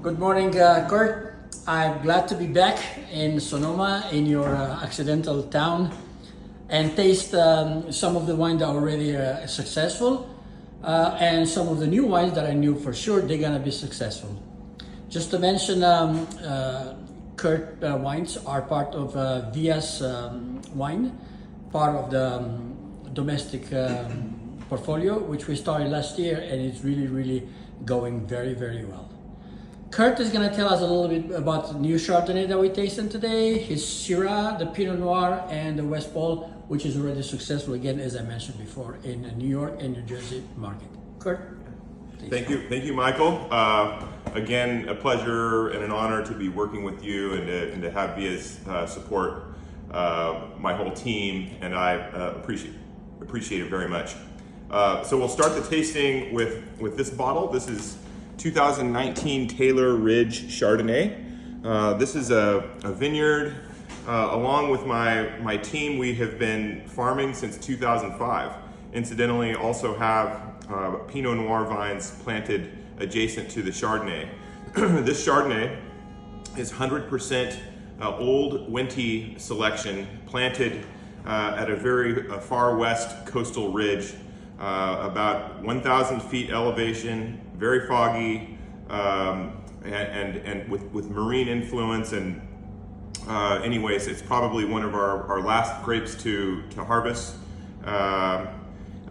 Good morning, Kurt. I'm glad to be back in Sonoma, in your accidental town, and taste some of the wine that are already successful, and some of the new wines that I knew for sure they're gonna be successful. Just to mention, Kurt wines are part of Via's wine, part of the domestic portfolio, which we started last year, and it's really going very well. Kurt is going to tell us a little bit about the new Chardonnay that we tasted today, his Syrah, the Pinot Noir, and the West Pole, which is already successful again, as I mentioned before, in New York and New Jersey market. Kurt? Thank you, Michael. Again, a pleasure and an honor to be working with you and to have Via's support my whole team, and I appreciate it very much. So we'll start the tasting with this bottle. This is 2019 Taylor Ridge Chardonnay. This is a vineyard. Along with my team, we have been farming since 2005. Incidentally, also have Pinot Noir vines planted adjacent to the Chardonnay. This Chardonnay is 100% old Winty selection, planted at a very far west coastal ridge, about 1,000 feet elevation, very foggy, and with marine influence. And anyways, it's probably one of our last grapes to harvest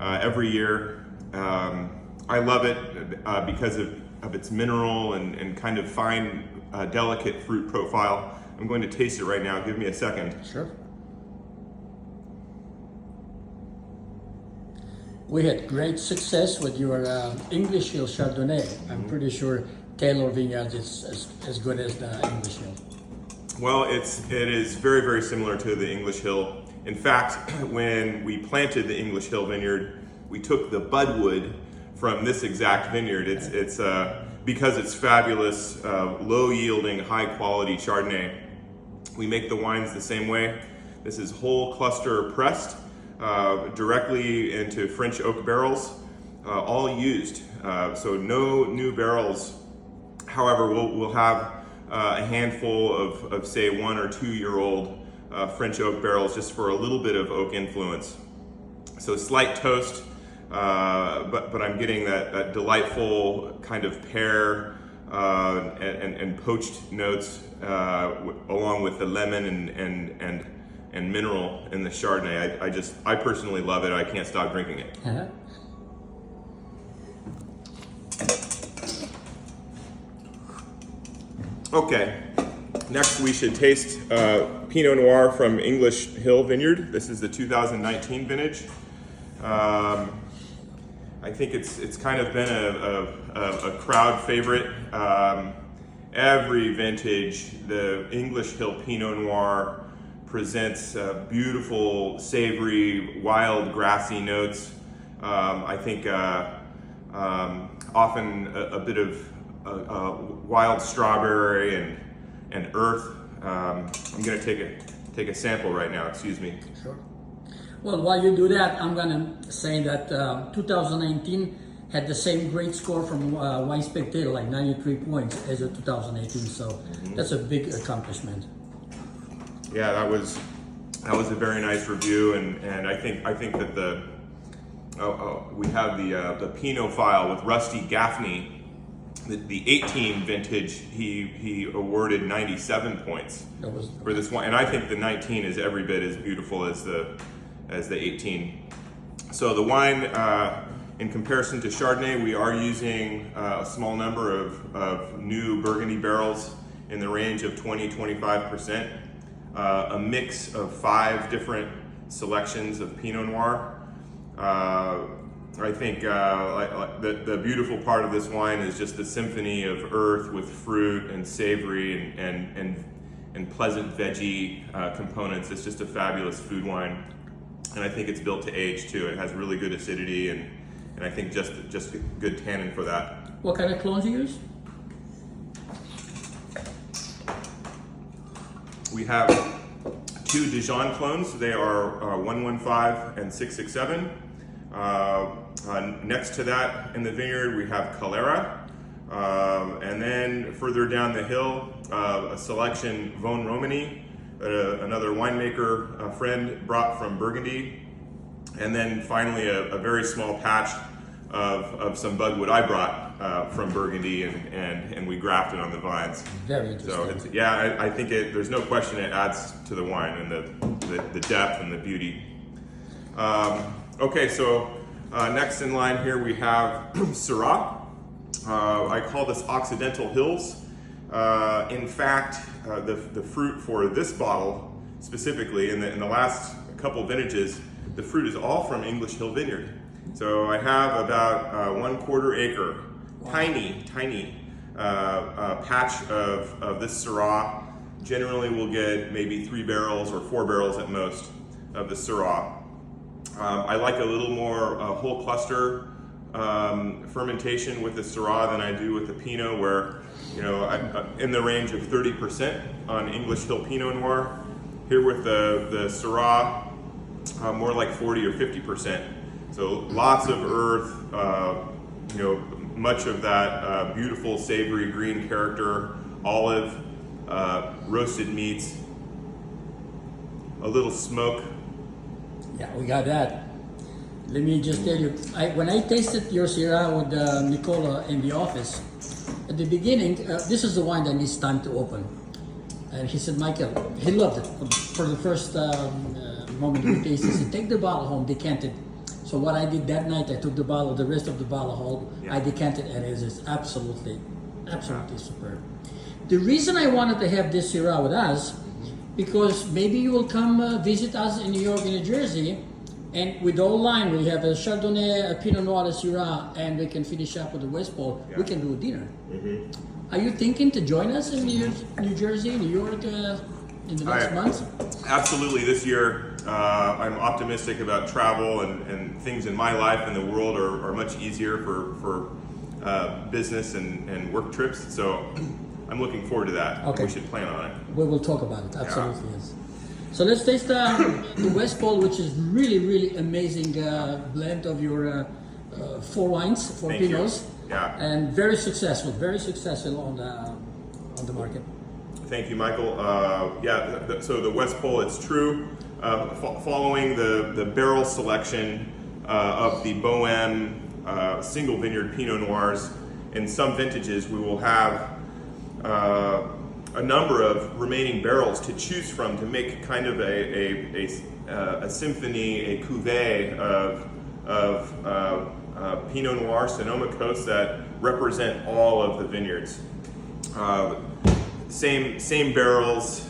every year. I love it because of its mineral and kind of fine, delicate fruit profile. I'm going to taste it right now. Give me a second. Sure. We had great success with your English Hill Chardonnay. I'm pretty sure Taylor Vineyards is as good as the English Hill. Well, it is very similar to the English Hill. In fact, when we planted the English Hill vineyard, we took the budwood from this exact vineyard. It's because it's fabulous, low yielding, high quality Chardonnay. We make the wines the same way. This is whole cluster pressed directly into French oak barrels, all used. So no new barrels. However, we'll have a handful of say 1 or 2 year old French oak barrels just for a little bit of oak influence. So slight toast, but I'm getting that delightful kind of pear and poached notes along with the lemon and mineral in the Chardonnay. I personally love it. I can't stop drinking it. Uh-huh. Okay, next we should taste Pinot Noir from English Hill Vineyard. This is the 2019 vintage. I think it's kind of been a crowd favorite. Every vintage, the English Hill Pinot Noir presents beautiful, savory, wild, grassy notes. I think often a bit of wild strawberry and earth. I'm going to take a sample right now. Excuse me. Sure. Well, while you do that, I'm going to say that 2019 had the same great score from Wine Spectator, like 93 points, as a 2018. So that's a big accomplishment. Yeah, that was a very nice review, and I think that we have the Pinot file with Rusty Gaffney. The 18 vintage, he awarded 97 points for this one, and I think the 19 is every bit as beautiful as the 18. So the wine, in comparison to Chardonnay, we are using a small number of new Burgundy barrels in the range of 20-25%. A mix of 5 different selections of Pinot Noir. I think the beautiful part of this wine is just the symphony of earth with fruit and savory and pleasant veggie components. It's just a fabulous food wine, and I think it's built to age too. It has really good acidity and I think just good tannin for that. What kind of clones you use? We have 2 Dijon clones. They are 115 and 667. Next to that in the vineyard, we have Calera. And then further down the hill, a selection Von Romani, another winemaker friend brought from Burgundy. And then finally a very small patch of some bugwood I brought from Burgundy, and we grafted on the vines. Very interesting. So I think there's no question it adds to the wine and the depth and the beauty. Okay, so next in line here we have Syrah. I call this Occidental Hills. In fact, the fruit for this bottle specifically, in the last couple vintages, the fruit is all from English Hill Vineyard. So I have about 1/4 acre, wow. tiny patch of this Syrah. Generally we'll get maybe 3 barrels or 4 barrels at most of the Syrah. I like a little more whole cluster fermentation with the Syrah than I do with the Pinot, where in the range of 30% on English Hill Pinot Noir. Here with the Syrah, more like 40 or 50%. So lots of earth, much of that beautiful savory green character, olive, roasted meats, a little smoke. Yeah, we got that. Let me just tell you, when I tasted your Syrah with Nicola in the office, at the beginning, this is the wine that needs time to open. And he said, Michael, he loved it. For the first moment we tasted, he said, take the bottle home, decant it. So what I did that night, I took the rest of the bottle home, I decanted, and it is absolutely superb. The reason I wanted to have this Syrah with us, because maybe you will come visit us in New York and New Jersey, and with all line, we have a Chardonnay, a Pinot Noir, a Syrah, and we can finish up with the West Pole. Yeah. We can do a dinner. Mm-hmm. Are you thinking to join us in New Jersey, New York, in the next months? Absolutely. This year, I'm optimistic about travel, and things in my life and the world are much easier for business and work trips. So I'm looking forward to that. Okay. We should plan on it. We will talk about it. Absolutely, yes. So let's taste the West Pole, which is really amazing blend of your 4 wines, 4 Pinots. Yeah. And very successful on the market. Thank you, Michael. So the West Pole, it's true. Following the barrel selection of the Boheme single vineyard Pinot Noirs, in some vintages we will have a number of remaining barrels to choose from to make kind of a symphony, a cuvée of Pinot Noir, Sonoma Coast that represent all of the vineyards. Same barrels,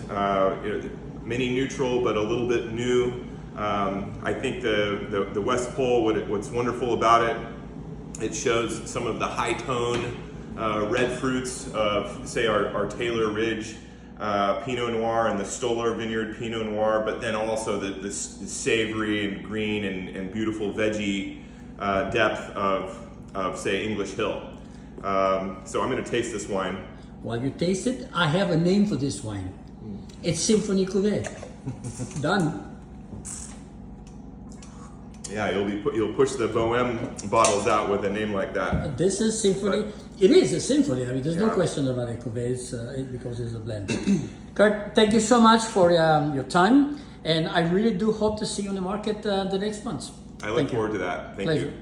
mini neutral, but a little bit new. I think the West Pole, what's wonderful about it, it shows some of the high tone red fruits of, say, our Taylor Ridge Pinot Noir and the Stoller Vineyard Pinot Noir, but then also the savory and green and beautiful veggie depth of, say, English Hill. So I'm going to taste this wine. While you taste it, I have a name for this wine. It's Symphony Cuvée. Done. Yeah, you'll push the Boheme bottles out with a name like that. This is Symphony. It is a symphony. I mean, there's no question about it. Cuvée, because it's a blend. Kurt, thank you so much for your time, and I really do hope to see you on the market the next month. I look forward to that. Thank you.